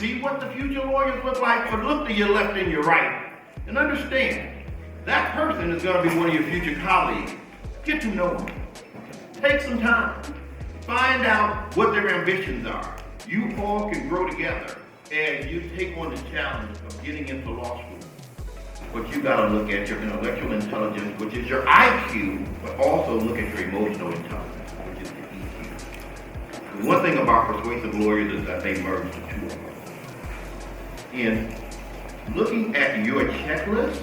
see what the future lawyers look like, but look to your left and your right and understand that person is going to be one of your future colleagues. Get to know them. Take some time. Find out what their ambitions are. You all can grow together as you take on the challenge of getting into law school. But you got to look at your intellectual intelligence, which is your IQ, but also look at your emotional intelligence, which is the EQ. The one thing about persuasive lawyers is that they merge the two of them. In looking at your checklist,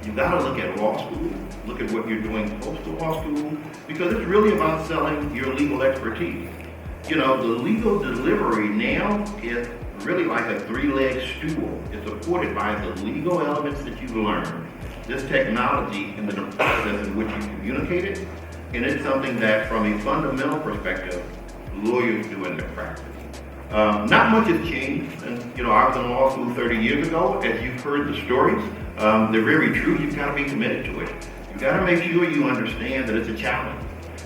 you got to look at law school, look at what you're doing post to law school, because it's really about selling your legal expertise. You know, the legal delivery now is really like a three-legged stool. It's supported by the legal elements that you've learned, this technology and the process in which you communicate it, and it's something that from a fundamental perspective, lawyers do in their practice. Not much has changed, and I was in law school 30 years ago. As you've heard the stories, they're very true. You've got to be committed to it. You've got to make sure you understand that it's a challenge.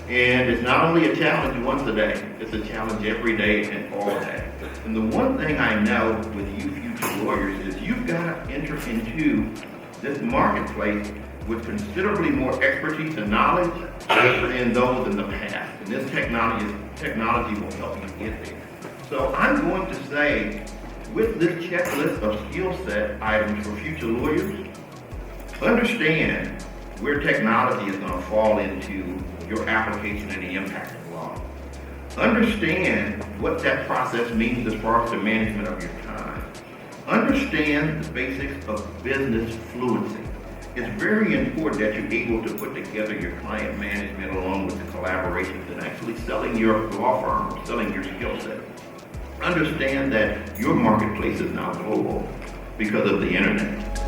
And it's not only a challenge once a day, it's a challenge every day and all day. And the one thing I know with you future lawyers is you've got to enter into this marketplace with considerably more expertise and knowledge than those in the past. And this technology will help you get there. So I'm going to say, with this checklist of skill set items for future lawyers, understand where technology is going to fall into your application and the impact of law. Understand what that process means as far as the management of your time. Understand the basics of business fluency. It's very important that you're able to put together your client management along with the collaborations and actually selling your law firm, selling your skill set. Understand that your marketplace is now global because of the internet.